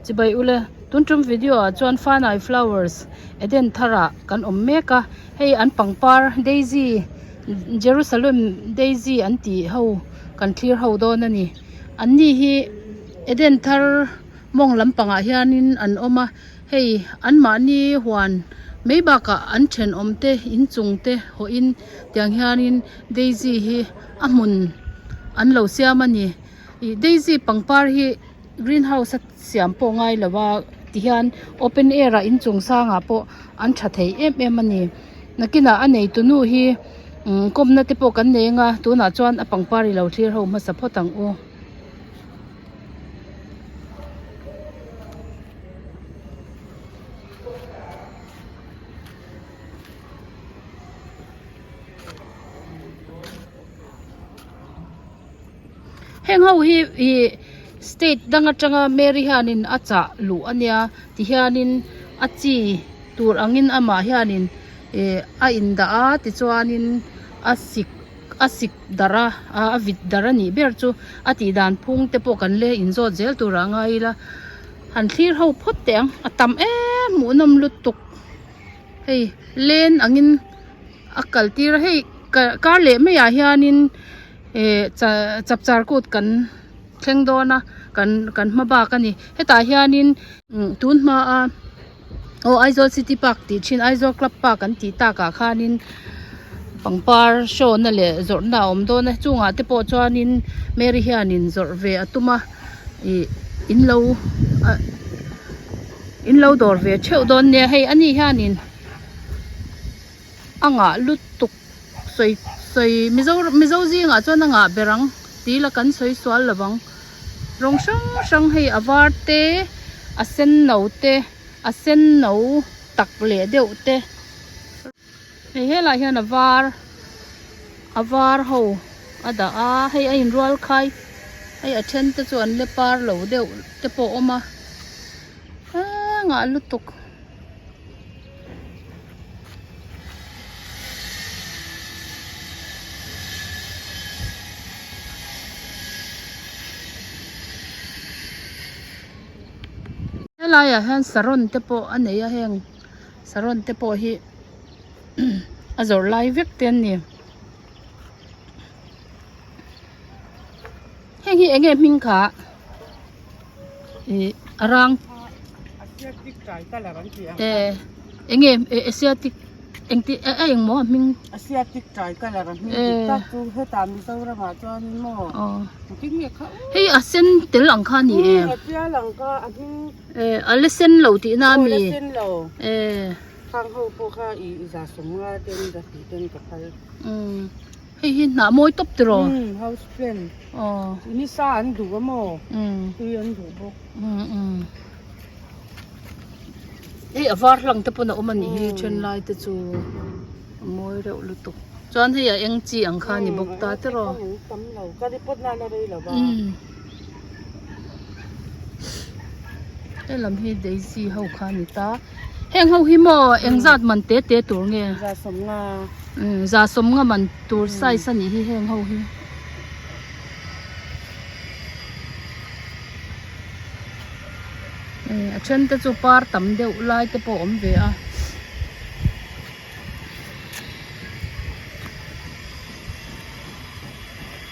chỉ bay ule tun trum video a chuan fanai flowers eden thara kan om meka hei an pangpar daisy Jerusalem daisy an ti ho kan clear ho don ani an ni hi eden thar mong lampanga hianin an oma hei an ma ni huan meibaka an then omte in chungte ho in tiang hianin daisy hi amun an lo siam ani daisy pangpar hi greenhouse siam po ngai lawa ti hian open air a in chung sanga po an tha thei em ani nakina anei tunu hi komna te po kan nenga tuna chuan a pangpari lo thlir ho ma sapotang u heng ho hi state danga changa Mary hanin acha lu ania ti hianin achi tur angin ama hianin a inda a ti chuanin asik dara a vit dara ni ber chu ati dan phung te po kan le in zo zel tur angai la han thlir ho phot teng atam mu nam lutuk hei len angin akal tir hei kar le me ya hianin chap char kut kan thleng dona kan hmaba kani heta hianin tun ma a Aizawl City Park ti thin Aizawl Club Park kan ti ta ka khanin pangpar show na le zorna om do na chunga te po chuanin Mary hianin zor ve atuma in lo dor ve cheu don ne hei ani hianin anga lutuk soi mizo zinga chuan anga berang ti la kan soi swal lawang rong sang hei avar te asen no tak le deuh te hei hela hian avar ho ada a hei a in rual khai hei a then te chuan le par lo deuh te po oma nga lutuk helaya han saron te po aneya heng saron te po hi azor lai vek ten ni heng hi enge ming kha arang asiatic trai ka la ran ti enge asiatic engti eng mo ming asiatic trai ka la ran ti ta chu heta mi so ra ma chuan mo ki nge kha hei asen tel ang kha ni asia lang ka ahin alesen lo ti na mi alesen lo khang ho po kha I za sunga ten da ti ten ka phal hei hi na moi top tro house plan ni sa an du mo ti an du bo hei avar lang te po na omani hi chen lai te chu moi reu lutuk chuan hei a eng chi ang kha ni bok ta te ro tam lo ka di pot na na rei lo ba lam hi daisy ho kha ni ta heng ho hi mo eng zat man te tur nge za som nga man tur sai sa ni hi heng ho hi a chen te chu par tam deuh lai te po om ve a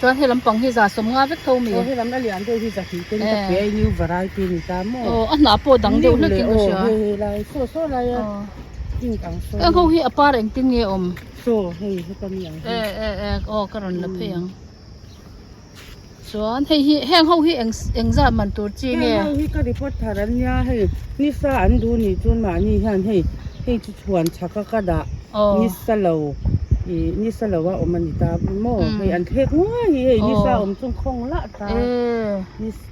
chuan he lampang hi za som nga vek tho mi he lam alian de hi za hi ten ta pe new variety ni ta mo a na po dang deuh na ki sia he lai so lai ting kang so ho hi apar eng tin nge om so he tam yang karon la pheng chuan hei hi heng ho hi eng za man tur chi nge heng ho hi ka report tharan nya hei ni sa an du ni chun ma ni han hei chu chuan chaka ka da ni sa lo wa om ni ta mo hei an thek ngwa hei ni sa om chung khong la ta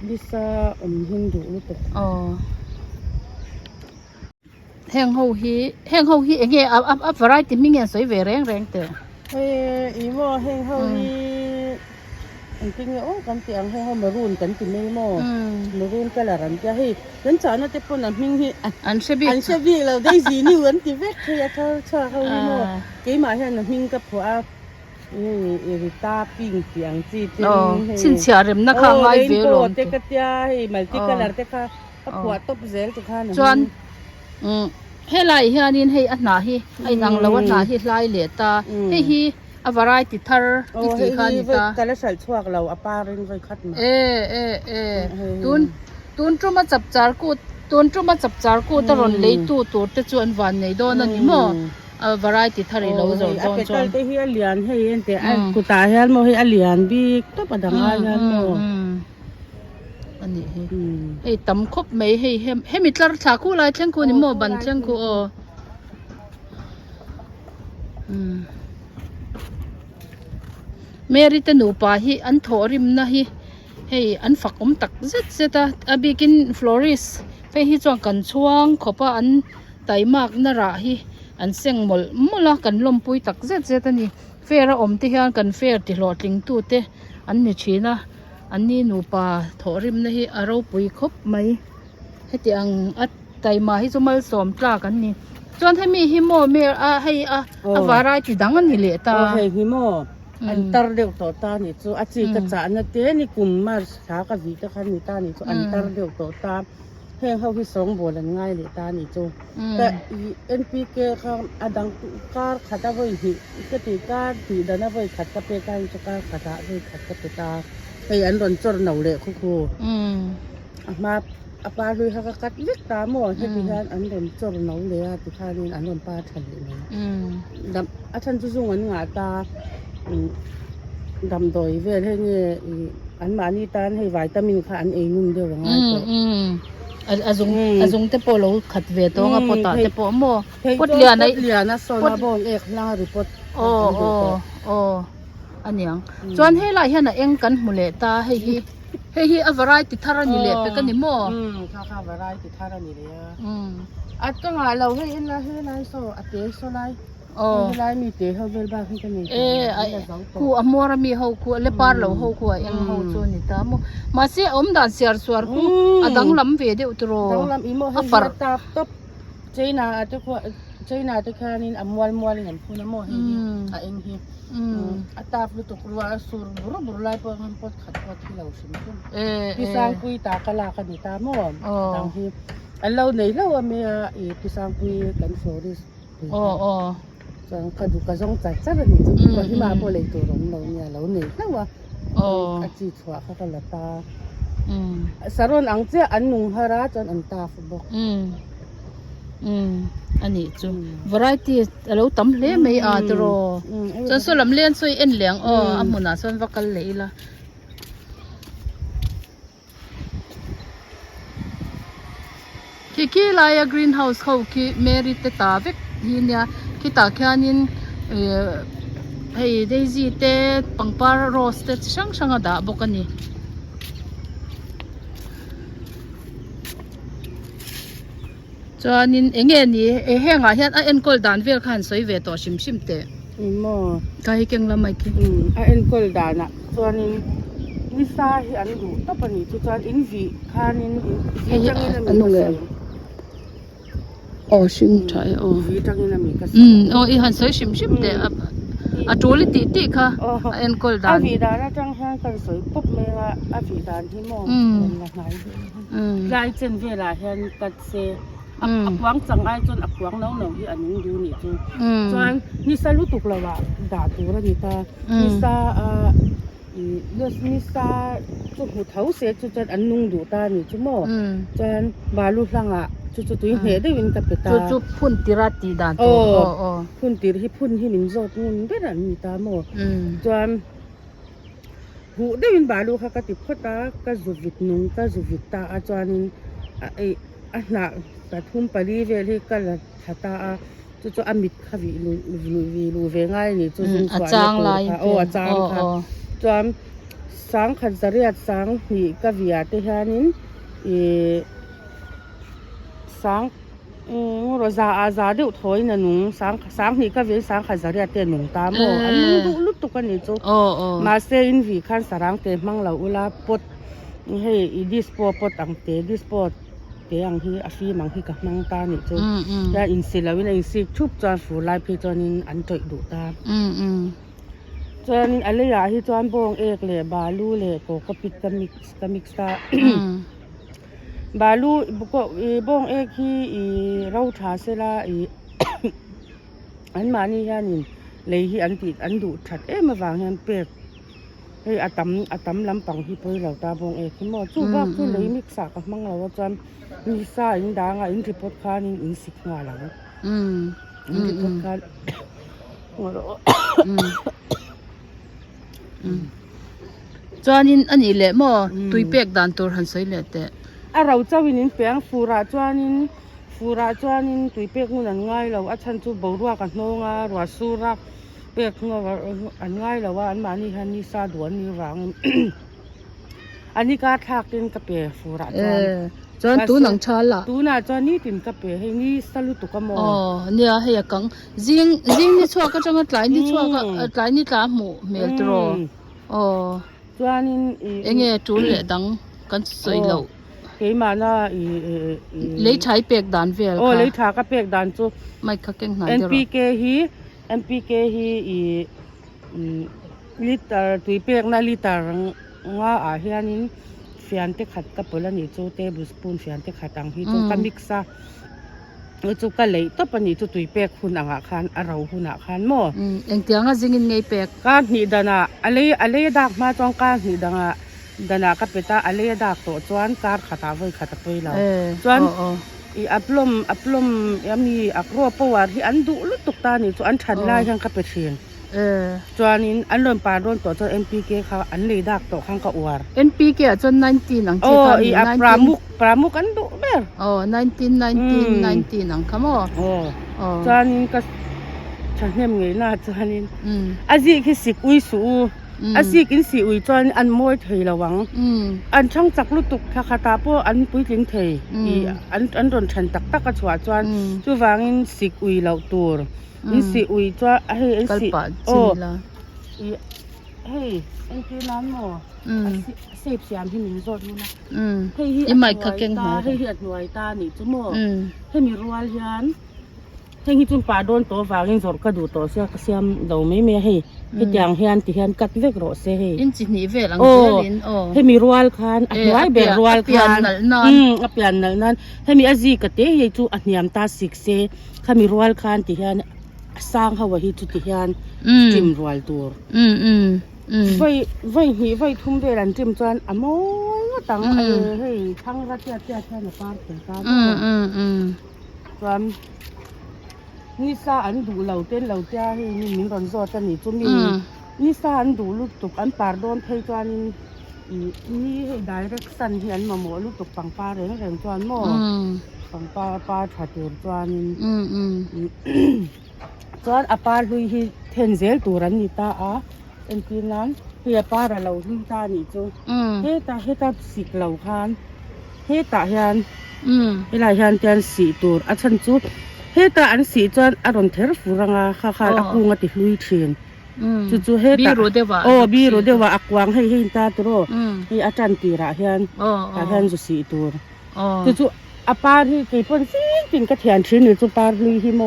ni sa om hindu lu to heng ho hi enge a variety mi nge soi ve reng te i mo heng ho hi anh tin nhớ kan tiang hay ho maroon kan tin nei mo maroon color an ja hi kan cha na te pon an ming hi an shebi lo dai gì ni an ti vek he tho cha ho ni mo ke ma hian an ming ka phua ta ping tiang chi tin chin chia rem na kha ngai ve lo te ka tia hi multi color te kha ก็ผัวตบเซลจุกข้า จวนให้ไล่เฮียนินให้อันหนาฮีให้นางละวันหนาฮีไล่เหลียตาให้ฮีอวารายติดทาร์อีตีข้านิตาแต่ละสัลช่วงเราอปารินไว้คัดมาตุนจุมาจับจาร์กูตุนจุมาจับจาร์กูตลอดเลยตัวจะจวนวันในโดนนั่นนี่มั้งวารายติดทาร์เราจะโดนจวนแต่เฮียเลียนให้เห็นแต่กูตาเฮียโมให้เลียนบีก็ประดังอะไรนั่นโมอันนี้ให้ตำคบไม่ให้มิตรชาคู่ไรเช่นคู่นี่โมบันเช่นคู่เมริตนูปาฮีอันโถริมนะฮีให้อันฝักตักเซ็ตอาบิกินฟลอริสไปฮีจวงกันช่วงขบอันไตมากนาราฮีอันเสียงมลกันลมปุยตักเซ็ตนี่เฟรที่ฮันกันเฟรที่หลอดลิงตูเตอันนี้ชีนะอันนี้หนูปลาโถริมนะฮีอารมณ์ปุยคบไหมให้ที่อังอัดไตมาให้สมัยสอมปลากันนี่จนให้มีฮิโมเมรให้วารายที่ดังอันนี้เลยตาให้ฮิโมอันตรเดียวต่อตานี่จูอาชีกระจานะเตนี่กุมมาสากวิตะคันนี่ตานี่จูอันตรเดียวต่อตาเฮงเขาที่สองโบราณง่ายเลยตานี่จูแต่ NPK เขาอดังการขัดเอาไว้หิก็ตีการตีดันเอาไว้ขัดกับเปกายจะการขัดเอาไว้ขัดกับเปตาไอ้อันโดนจรหนาวเลยคู่มาอาปาลุยเขาก็กัดเล็กตาหมอให้พี่ฮันอันโดนจรหนาวเลยติคารินอันโดนปลาทะเลนี่ดับอาจารย์จุ่งอันงาตาดำโดยเวทให้เนี่ยอันมานี่ตานให้วิตามินค่ะอันเองนุ่มเดียวง่ายกว่าอาจงเตปโลขัดเวทตัวปตาเตปโมปดเลียนะโซลาบอนเอกลาหรือปดอันยังจวนให้หลายเห็นน่ะเองกันหมุเลตาให้อวารายติดทารานี่เลยไปกันนี่โมข้าววารายติดทารานี่เลยอัดก็งาเราให้เห็นละให้ไรโซอัดเตโซไลไลมีเตะเขาเวลบ้าขึ้นกันนี่คูอมัวรามีเขาคูเลปาร์เราเขาคูเองเขาโซนิตาโมมาเสียด่านเสียร์สวรคูอดังลำเวเดอุตโรดังลำอีโมให้ตาตบเจน่าจะคูเจน่าจะแค่นี้มวลเห็นคูน้ำโมให้เองที่อัตราฟลุตุกรัวสูรบุรุไลปอนปดขัดปดที่เราชิมคุณพี่สร้างคุยตากะลากันนี่ตาโมดังที่อันเราในเราเมียพี่สร้างคุยกันโฟริสจังกระดูกกระจงจัดจ้าแบบนี้จุดก่อนที่มาโบเลยตัวเราเนี่ยเราเหนื่อยแล้ววะอาจีชัวเขาก็ละตาสารวนอังเจ้าอันนุ่งฮาราจนอันตาฟุบกอันนี้จูวารายที่เราตั้มเล่ไม่อาตรอจนส่วนลำเลียนส่วนเอ็นเหลียงอามุนาส่วนวักกันเลยละที่ลายกรีนเฮาส์เขาที่เมริตตาเวกที่เนี่ยที่ตาแค่นินให้เดซี่เตปังปาร์โรสเตช่างดาบกันนี่จานินเองนี่แห้งอ่ะเห็นเอ็นกอลดานเวลขันสวยเวตัวชิมเตะโม่ใครเก่งละไม่คิดเอ็นกอลดานอ่ะจานินวิซาอันดูตั้งปนิจุดจานอินวีขันินจังนี่นะมีชิมใช่วีจังนี่นะมีกระสันอีหันสวยชิมเตะโจลิติค่ะเอ็นกอลดานวีดานะจังแห้งกันสวยปุ๊บเมื่อวีดานที่โม่เป็นละไงยายเจนเวลาเห็นกัดเซอักวังจังไอจนอักวังน้องที่อันนี้ดูนี่จูจนนิสัยรู้ตุกแล้วว่าด่าตัวแล้วนี่ตานิสัยนิสัยจุดหัวเท้าเสียจนอันนุ่งดูตานี่จูโม่จนบาลูลังอ่ะจุดตัวเห็นได้วินกับตาจุดพุ่นติราตีด่านพุ่นติที่พุ่นที่มินโจดนุ่นได้ด่านนี่ตาโม่จนหูได้วินบาลูค่ะกติดข้อตาก็จุดวิดนุ่งก็จุดวิดตาจนไออันน่ะแต่ทุ่มไปรีเวลี่ก็ละถ้าตาจุดอามิดค่ะวิลูเวง่ายนี่จุดอาจารย์ลายอาจารย์ค่ะจอมสังขันสเรียดสังนี่ก็วิอาติฮานินสังโรซาอาซาเดือดถอยน่ะหนุ่งสังนี่ก็วิสังขันสเรียดเตียนหนุ่งตามอันนี้ดูลุตุกันนี่จุมาเซอินวิขันสรังเตมังเราอุลาปดให้ดิสโปปดอังเตดิสโปเตียงที่อาฟีมังที่กับมังตานี่จูยาอินสิลาวินอินสิชุบจานฟูไลเพจานินอันตอยดูตาจานินอะไรอย่างที่จานบงเอกเลยบาลูเลยโกก็ปิดกามิกซ์ตา บาลูบุกบ้องเอกที่เราถาเสลาอันมานี่ฮะนี่เลยที่อันติดอันดูชัดมาวางเงินเป็ดอาตำลำปังที่เพื่อเราตาบ้องเอกที่หมดจู่บ้าจู่เลยมิกซ์กับมังเราว่าจำมีซ่าอินดางอินที่พดคานินอินสิกงาหลังอินที่พดคาจวนนี้อันนี้แหละหมอตุยเปียกดันตัวหันใส่เลยแต่เราจะวินินเปียงฟูราจวนนี้ตุยเปียกมันง่ายเราฉันจู่บ่รัวกันโนงารัวสุรักเปียกงาอันง่ายเราว่าอันมานี่ฮันนี่ซาดวนนี่รังอันนี้ก็ทักเป็นกระเปียฟูราจวนตูหนังชาละตูน่ะจวนนี้เป็นกระเปียให้นี่สลุตุกมอเนี่ยให้กังจิงนี่ชัวก็จะมาหลายนี่ชัวก็หลายนี่ตาหมูเมลตรจวนนี้เงี้ยจูเลยดังกันสวยเหล่าเฮ้ยมาน่ะเลยใช้เปียกดันเวลค่ะเลยทากระเปียกดันจู่ไม่คักเก่งไหนNPK ฮีลิตรตุยเปียกน่ะลิตรงาอาเฮียนินเฟียนเตขัดกับเปล่านี่จู่เทเบิลสปูนเฟียนเตขัดตังฮีจู่กันมิกซ์จู่กันเลยต่อไปนี่จู่ตุยเปียกหุ่นอ่างคันเราหุ่นอ่างคันหม้อเอ็งเตียงก็จิงไงเปียกการนี่ดานะอะไรดักมาจองการนี่ดานะกับเปต้าอะไรดักตัวจวนการขัดเอาไว้ขัดเอาไว้เราจวนอัปลมยังมีอักรัวปวดที่อันดูลุตุกตานี่จวนฉันไล่ยังกับเปเชียนจวนนี้อันเริ่มปาโดนตัวNPK เขาอันเลยดักตัวข้างกับอวร์ NPK จน19หนังจีกันปรามุกอันดูเบ้19หนังขโมจวนนี้ก็ฉันเห็นไงน่าจวนนี้อาจีคือสิกุยสูอาศัยกินสีอุยจวนอันมวยเทยระวังอันช่างจักลุตุกทาคาตาโปอันปุ้ยทิ้งเทยอันโดนฉันตักกระชวาจวนจู่วางินสีอุยเหล่าตัวอินสีอุยจวนเฮ้ยอินสีเฮ้ยอินคือน้ำหม้อเสพเสียมที่มีรสนู่นนะเฮ้ยที่ไม่คักเก่งหาเฮ้ยที่หน่วยตาหนิจุ่มหม้อเฮ้ยมีรัวเลียนเฮ้ยจุ่มปลาโดนตัววางินสดกระดูตัวเสียมเราไม่เมียเฮ้ยอย่างเฮียนที่เฮียนกัดเวกโรเซ่อินจินีเวลังเซลินให้มีรัวลคันอันไว้เบรัวลคันอับยันนั่นให้มีอาจีกเตะให้จูอันยามตาสิกเซ่ให้มีรัวลคันที่เฮียนสร้างเขาไว้ที่จุดที่เฮียนจิมรัวลตัวไว้ทุ่มเวลันจิมจวนอโมยตั้งให้ทั้งรัฐเจ้าในปาร์ตี้กันจวนนี่ซาอันดูเหล่าเต้นเหล่าจ้าให้นี่มินรอนโซตันนี่จุ่มนี่ซาอันดูลูกตุกอันปาร์ดอนเพย์จวนนี่ให้ได้รักสันเฮียนมาหมอลูกตุกปังปาเร่งจวนหมอปังปาถัดเดือดจวนจวนอปาร์ลุยที่เทนเซลตัวรันนี่ตาเอ็นที่นั้นเฮียปาร์เราลุยตานี่จูเฮตาสิกเหล่าคันเฮตาเฮียนเวลาเฮียนเตียนสีตัวอันฉันจูเฮตาอันสีจวนอารมณ์เทอร์ฟูรังข้าอากูงติลุยเชียนจู่เฮตาบีโรเดว่าอักวางให้ตาตัวให้อาจารย์ตีระเฮียนจุสีตัวจู่อปาร์ที่กี่ปนสิ่งเป็นกระเทียนชิ้นหรือจู่ปาร์ลุยฮิโม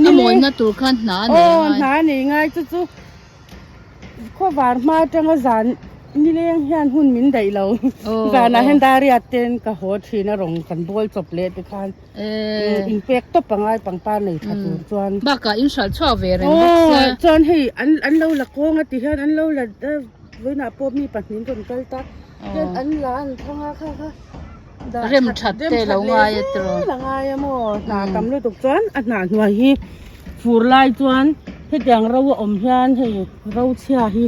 นี่มวยน่าตัวขันหนาเนี่ยง่ายจู่ข้อวานมาจังหวัดนี่เลี้ยงเฮียนหุ่นมินได้เราแต่น่าเห็นดาริอาเตนกับโหดที่น่ารงกันบอลจบเล็ดไปคันอินเปกตบปังไงปังปานเลยทัดจวนบ้าก็อินชัลชอบเวรจวนให้อันเราละโกงติเฮียนอันเราละเวน่าพบมีปัญหาจนเกิดตักเฮียนอันล้านทั้งค่ะเริ่มชัดเจนแล้วง่ายตรงง่ายมั้งหน้ากำเลยตุกจวนอันหน้าหัวฮีฟูไลจวนเฮ็ดอย่างเราอมเฮียนให้เราเชียฮี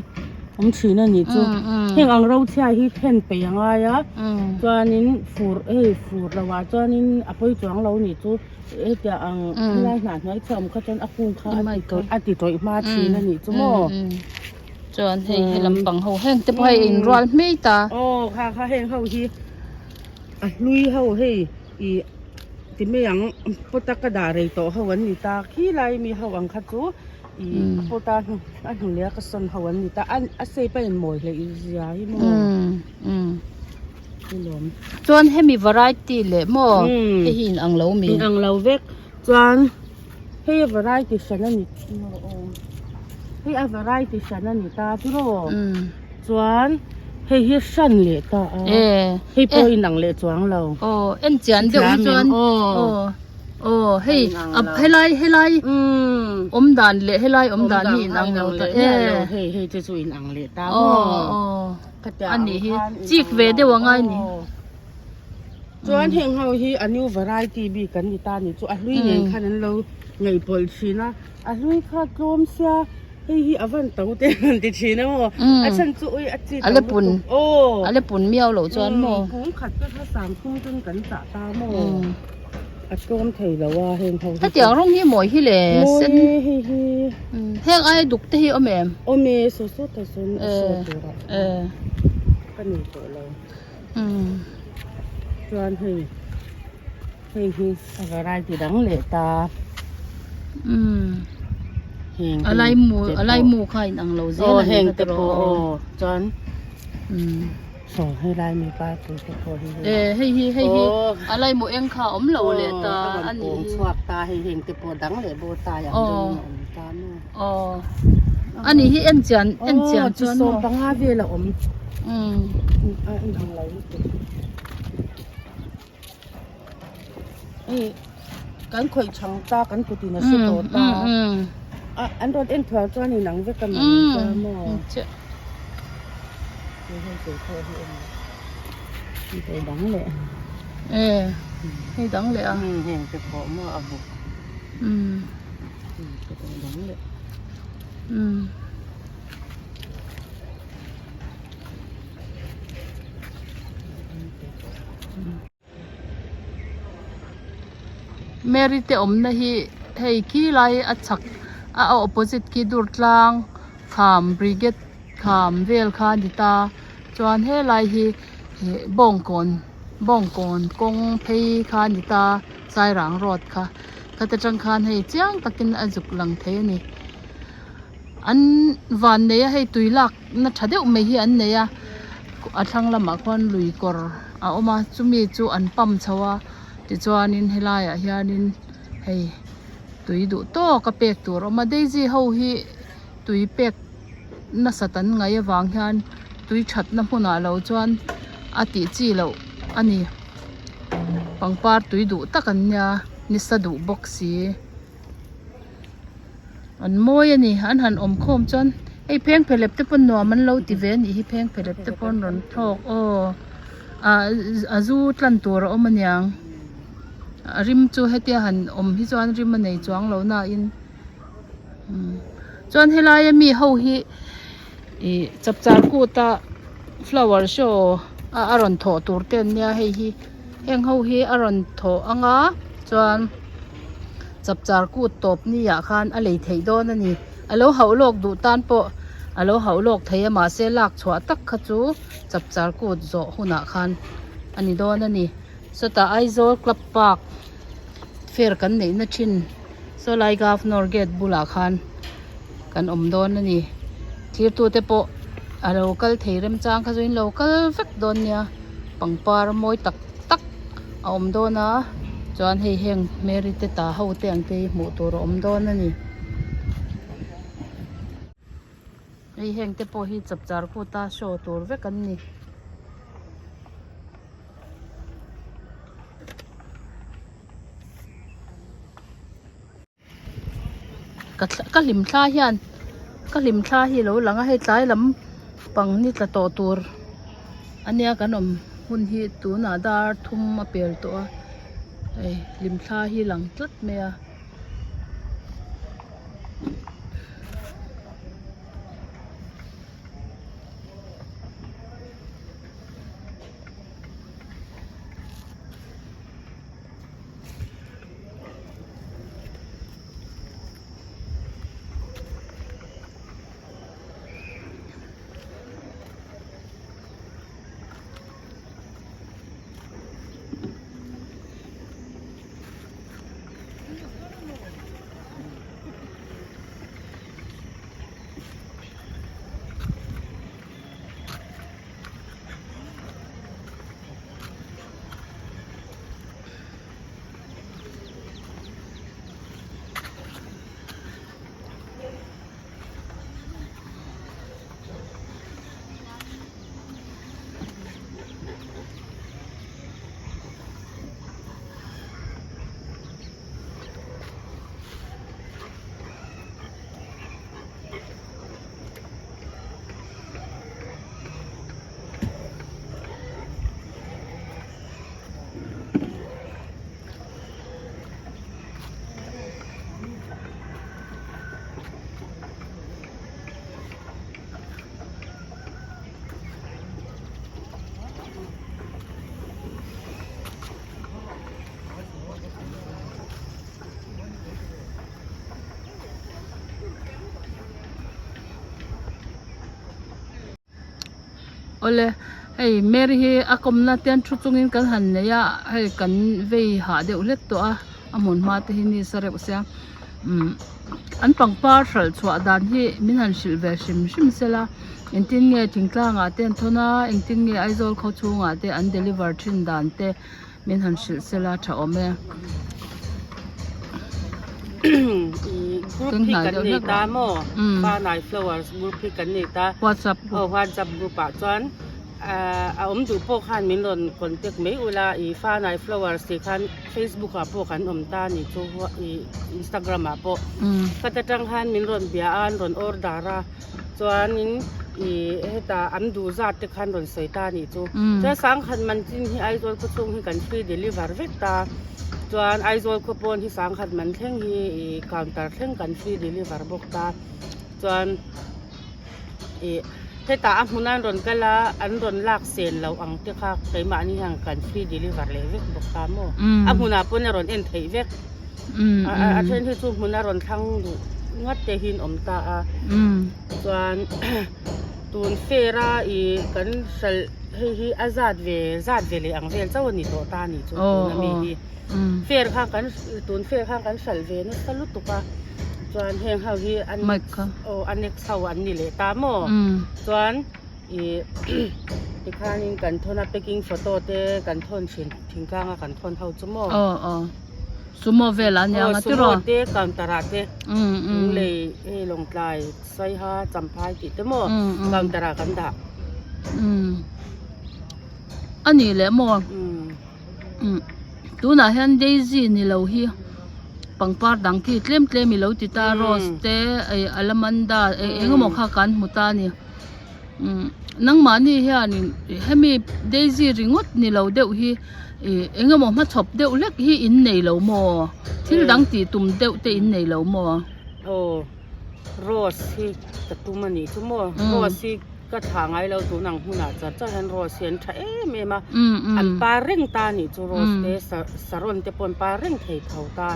ผมชี้นั่นนี่จูเฮงอังเราเชียฮีเห็นไปยังไงจวนนี้ฟูเราว่าจวนนี้อภัยจวงเรานี่จูจะอังง่ายหนาง่ายเฉมเขาจนอคุงเขาอติตัวอีมาชี้นั่นนี่จูโม่จวนให้ลำปังเขาแห้งจะไปเองร้อนไม่ตาค่ะเฮงเขาฮีลุยเขาเฮอีที่ไม่ยังพุทธกระดาษเลยโตเขาวันนี้ตาขี้ไรมีเขาอังคัดจูพอตาอันหนูเลี้ยก็สนเขาวันนี้ตาอันเซไปหมดเลยอีเสียที่โม่จวนให้มีวาไรตี้เลยโม่ให้หินอังเลามีอังเลาเวกจวนให้วาไรตี้ฉันนั่นนี่ให้วาไรตี้ฉันนั่นนี่ตาจุโร่จวนใ เฮ้ยสั้นเลยตาเฮ้ยพออินังเลยจวงเรา โอ้เอ็นจันเดี๋ยวจวนโอ้เฮ้ยให้ไล่อมดานเลยให้ไล่อมดานนี่นังเราแต่เฮ้ยจะช่วยอินังเลยตาอันนี้จิกเวเดี๋ยวว่าไงนี่จวนเฮงเฮาฮีอันนี้วารายตีบีกันนี่ตานี่จวนลุยเองคันนั้นเราไงบอลชีนะอันลุยข้าโกมเสียเฮ้ยอวันเต่าเต้นติดชีนะโมอันฉันจุ้ยอันจีอะไรปุ่นอะไรปุ่นเมียวเหล่าจวนโมผมขัดก็ถ้า3 ทุ่มจนกันจะตาโมอัดโกมไทยแล้วว่าเฮงเฮาถ้าเดี๋ยวรุ่งนี้หมวยที่เลยเส้นเฮงไอ้ดุกที่อเมมสุดแต่ส่วนตัวก็หนีตัวเราจวนเฮ้ยอะไรที่ดังเลยตาอะไรหมูใครนังเราเจ้าเฮงตะโพจอนส่งให้ไล่มีป้าตัวตะโพให้อะไรหมูเอ็งข้าวเราเลยตาอันนี้สวักตาเฮงตะโพดังเลยโบตาอย่างเดิมตาโน่อันนี้ที่เอ็นจันจวนส่งปังอาเวละอันทำอะไรกันข่อยช่างตากันกุฏินะสุดโตตาอันโดนเอ็นถั่วจ้านี่หนังเวกันจ้าหม้อให้เสียเธอที่ไปดังเลยให้ดังเลยแห้งจะขอมาอาบุจะไปดังเลยเมริเตอมนะฮีให้ขี้ไลอัดฉักเอา opposite ขี้ดูดลางขามบริเกตขามเวลคาดิตาจวนให้ไลฮีบ้องกอนกงเพยคาดิตาสายหลังรถค่ะก็จะจังคันให้เจียงตะกินอจุกหลังเทนี่อันวันเนี้ยให้ตุยลักนัดชัดเดียวไม่ฮีอันเนี้ยอัดทั้งละมาควันลุยกอร์เอามาจุมีจูอันปั๊มชัวติจวนินให้ลายเฮียนินให้ตุยดูโตกระเปกตัวเรามาได้จีเฮาฮีตุยเป็กน่าสตันไงวางเฮียนตุยชัดน้ำพุนาเราจวนอาติจีเราอันนี้ปังปาร์ตุยดูตะกันเนี่ยนิสดูบ็อกซีอันโมยนี่อันหันอมโคมจนไอเพลงเพลบเตปนนัวมันเราติเวนอีเพลงเพลบเตปนรอนทอกจูตันตัวเรามันยังริมจูให้เตียหันฮิจวนริมมันในจวงเราหน้าอินจวนเฮลายมีเฮาฮิจับจานกูตา flower show อารอนโถตูร์เต้นเนี่ยให้ฮิเฮงเฮาฮิอารอนโถอ่างจวนจับจานกูตบนี่อยากคันอะไรไทยโดนนี่อโลเฮาโลกดูตันโปอโลเฮาโลกไทยมาเสลักชัวตักขจูจับจานกูโจหุนักคันอันนี้โดนนี่สตาไอโซคลับปากเฟรกันนี่นัชินโซไลกาฟนอร์เกตบุลาคันกันอมโดนนี่ที่ตัวเตปอโลกัลเทเรมจางขจุนโลกัลฟักโดนเนี่ยปังปาร์มวยตักอมโดนนะจวนให้เฮงเมริเตตาเฮาเตียงเตหมูตัวอมโดนนี่ให้เฮงเตปฮิจับจาร์กูตาโชตัวเวกันนี่ก็ลิมท่าเฮียนก็ลิมท่าฮีโร่หลังให้ตายลำปังนี่ตะโตตัวอันเนี้ยกันอมหุ่นฮีตัวหน้าดาร์ทุ่มมาเปลี่ยนตัวไอ้ลิมท่าฮีหลังตัดเมีย ole hey Mary hi akom na ten thu chungin kan han ne ya hey kan ve ha de ulet to a amun ma te hi ni sare usya an pangpar thal chwa dan hi min han shil ve shim sela entin nge tingtla nga ten thona entin nge aizol kho chunga te an deliver thin dan te min han shil sela tha ome group pi kan nei ta mo pa nai flowers group pi kan nei ta WhatsApp WhatsApp group pa chuan du po khan min lon contact me ula I fa nai flowers ti khan Facebook a po khan ta ni chu Instagram a po kata tang han min lon bia an ron order ra chuan in heta an du za te khan ron sei ta ni chu cha sang khan man chin hi ai zol ko chung hi kan free deliver vek ta chuan aizol ko pon hi sang khat man thleng hi counter thleng kan free deliver bok ta chuan heta a hmunan ron kala an ron lak sen lo ang te kha keima ni hang kan free deliver le vek bok ta mo a hmuna pon ron en thei vek a then hi chu hmuna ron thang du ngat te hin om ta a chuan tun fera kan sal hi azad ve le ang vel chaw ni to ta ni chu na mi hi fair kha kan tun fair kha kan sal ve na salu tuka chuan heng hau hi an anek sau an ni le ta mo chuan khanin kan thona packing photo te kan thon chin thingkanga kan thon hau chu mo sumo vela nya nga ti ro te counter te le long tlai sai ha champhai ti te mo counter kan da ani le mo tu na han Daisy ni lo hi pangpar dang ki tlem mi lo ti ta rose te alamanda engmo kha kan muta ni nang ma ni hian hemi Daisy ringot ni lo deuh hi engmo ma chop deuh lek hi in nei lo mo thil dang ti tum deuh te in nei lo mo rose hi ta tumani chu mo rose hi ka thangai lo tu nang huna cha han rose hian tha me ma an pa reng ta ni chu rose te saron te pon pa reng thei thau ta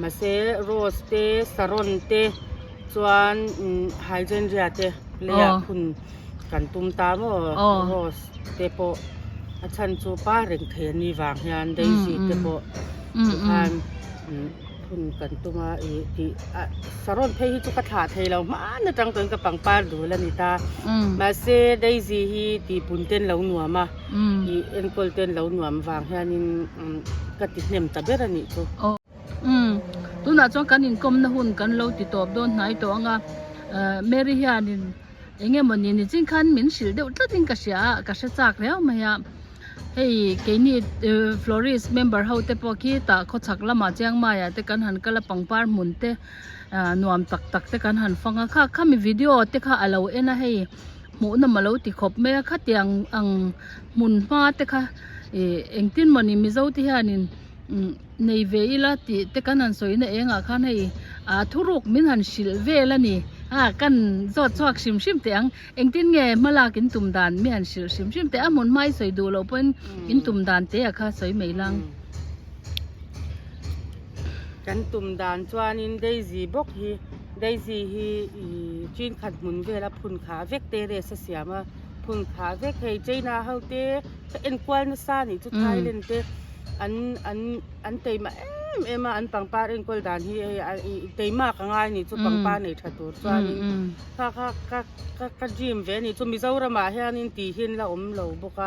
ma se rose te saron te chuan hydrangea te le khun kan tum ta mo rose te po a chan chu pa reng thei ni wang hian Daisy te po han khun kan tuma ti saron thei hi chu ka tha thei lo ma na tang ton ka pangpar du la ni ta ma se Daisy hi ti punten lo nuama enkol ten lo nuam wang hianin ka ti hnem ta ber ani chu tu na chong kan in kom na hun kan lo ti top don nai to anga Mary hianin enge moni ni jing khan min sil deuh tlatin ka sha chak reu ma ya hey keini florist member ho te poki ta kho chak lama chiang ma ya te kan han kala pangpar mun te nuam tak te kan han fanga kha mi video te kha alo ena hei mu na malo ti khop me kha tiang ang mun ma te kha engtin mani mi zo ti hanin nei ve ila ti te kan han soina enga khan hei thuruk min han sil vela ni kan zot chok sim te ang engtin nge malakin tumdan mi han sim te amun mai soi du lo pen in tumdan te kha soi meilang kan tumdan chuanin Daisy bok hi Daisy hi chin khat mun vela phun kha vek te re sa siama phun kha vek hei China haute en kwal na sa ni chu Thailand te an teima ema an pangpar en kol dan hi teima ka ngai ni chu pangpar nei thatur chuanin ka dream ve ni chu Mizoram ma hianin ti hin la lo boka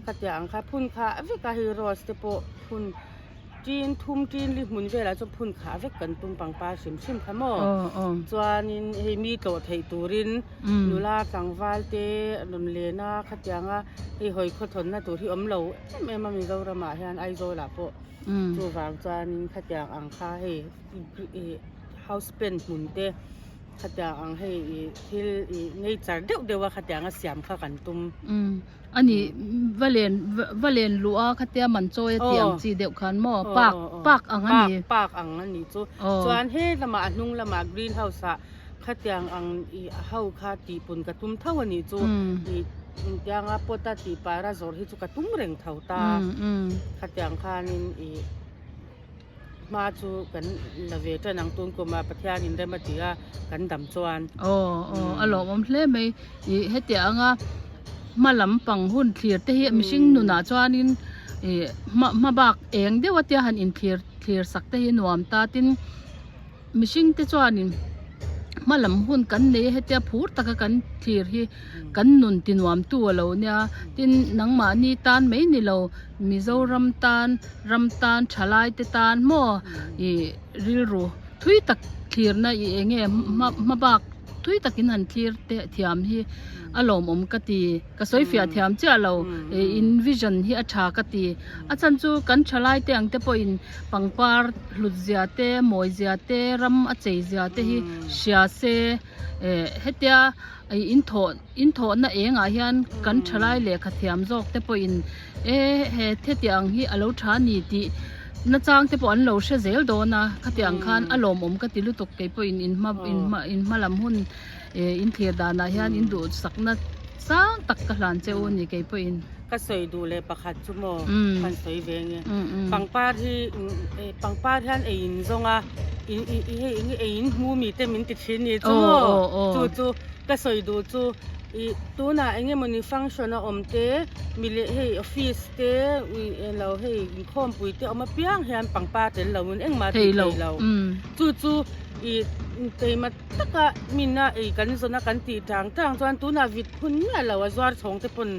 katya ang kha phun kha veka hi rose te po phun tin thum tin li mun vela chu phun kha vek kan tum pangpar sim khamo chuanin hei mi to thei turin nula tangwal te lun lena khatyanga hei hoi kho thon na tur hi lo ema Mizoram ma hian aizo la po chu wang chuanin khatyang ang kha hei house pen mun te khatyang ang hei thil nei char deuh khatyanga siam kha kan tum ani valen lua khatia man choi tiang chi deuh khan mo pak ang ani chu chuan he lama anung lama greenhouse a khatyang ang hau kha ti pun ka tum thawani chu tianga pota ti para zor hi chu ka tum reng thau ta khatyang khanin ma chu kan lave tan ang tun ko ma pathian in rema tia kan dam chuan alo mom hle mai hetianga มาลำปังหุ่นเคลียร์แต่เฮียมิชิงหนุนาจวานินมาบักเองเดี๋ยวว่าเตียหันอินเคลียร์สักแต่เฮียหนวมตาตินมิชิงแต่จวานินมาลำหุ่นกันเนเฮเตียพูดตะกันเคลียร์ฮีกันนุนตินวมตัวเราเนี่ยตินนังมานี่ตานไม่นี่เรามิโซรำตานฉลายเตตานโมริลรูทุยตักเคลียร์นะเองมาบักทุยตักินหันเคลียร์เตะเทียมฮีอารมณ์กตีก็สวยฟิอาเทียมเจ้าเราอินวิชั่นฮีอัชากตีอาจารย์จูกันฉลายเตอังเตปอินปังปาร์ลุดเซียเตมวยเซียเตรำอัจเจเซียเตฮีเชียเซเฮตียอินโทน่ะเองฮิอันกันฉลายเลขเทียมจอกเตปอินเฮเทตียงฮีอโลชานีติน่าจังเตปอันเราเชเซลโดนะขตียงคันอารมณ์กติลุตุกเกปอินมาลำหุ่นอินเทียดานาฮิอันอินดูสักนัดสังตักกะหลานเจ้านี่เกปอินก็สวยดูเลยประคัดชั่วโมงมันสวยเวงเนี่ยปังป้าที่อันเองจงอ่ะเองมูมีแต่มินติดชิ้นนี่จู่ก็สวยดูจู่ตัวน่ะเองมันฟังก์ชันอมเตมีเลยให้ออฟฟิศเตเราให้คอมปุยเตเอามาเปียงให้ปังป้าเตเรามันเองมาที่เราจู่เตมาตะกะมิน่ะกันสนะกันตีทางจวนตัวน่ะวิดพุ่นเนี่ยเราจวดชงเตปน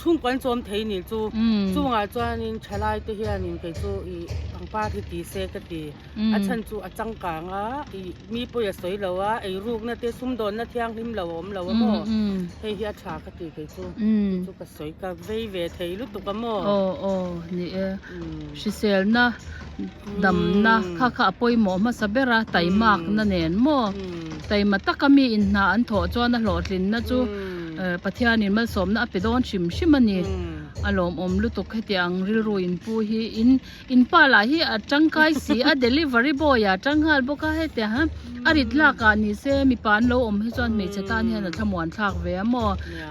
ทุ่งกวนจอมเทนี่จู่งาจวนนี่ฉลายเตเฮียนี่ไปจู่ปังป้าที่ตีเซกตีอาฉันจู่อาจังกางอ่ะมีปุยสวยเราอ่ะรูกน่ะเตซุ่มโดนน่ะเที่ยงหิมเราว่าหม้อให้เฮียฉากตีไปจู่ก็สวยก็เว่เทลุตุกหม้อนี่ชิเซลนะดำนะข้าป่วยหมอมาสับเบระไตมากนั่นเองหม้อไตมาตักมีอินหาอันถอจวนน่ะหลอดลินนะจู่ปัทยานิมันสมนะไปโดนชิมันนี่อารมณ์ลุตุกให้เตียงริรุอินปูฮีอินปาลาฮีจังไกสีเดลิเวอรี่บอยจังฮัลบุกให้เตียฮะอริดลากานิเซมีปานโลให้จวนไม่เจตานเห็นทำวันทากเวียมอ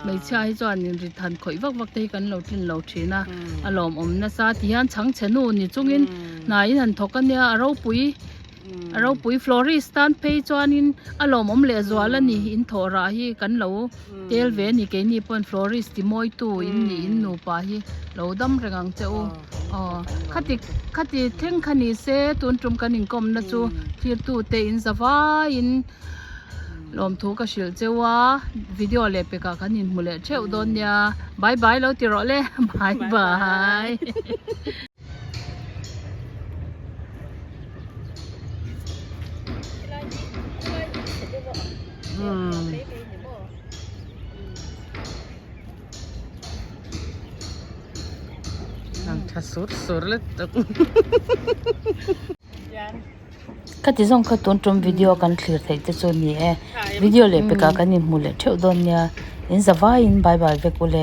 ไม่ใช่จวนริทันข่อยวักเตกันเราทินเราชีนะอารมณ์นะซาที่ฮันชังเชนูนี่จงอินนายหันทกันเนี่ยเราปุยฟลอริสตันเพย์จวนินอารมณ์เลจวลนี่อินทอราฮีกันเราเตลเวนี่เกนี่ปนฟลอริสติมอยตูอินนี่อินนูปาฮีเราดำรังเจ้าขัดเท่งขันีเซตุนจุมกันอินกอมนะจูที่ตูเตอินสวาอินลมทุกข์ชิลเจ้าว่าวิดีโอเล็บไปกันอินมุเลเช่าดอนยาบายบายเราติรอเล่บายถ้าสุดเลยตึกก็ที่ส่งข้าต้นจมวิดีโอกันเคลียร์แต่ส่วนนี้วิดีโอเล็บไปกันอินมุเลเช่าดอนยาอินสวายอินบายบายเวกุเล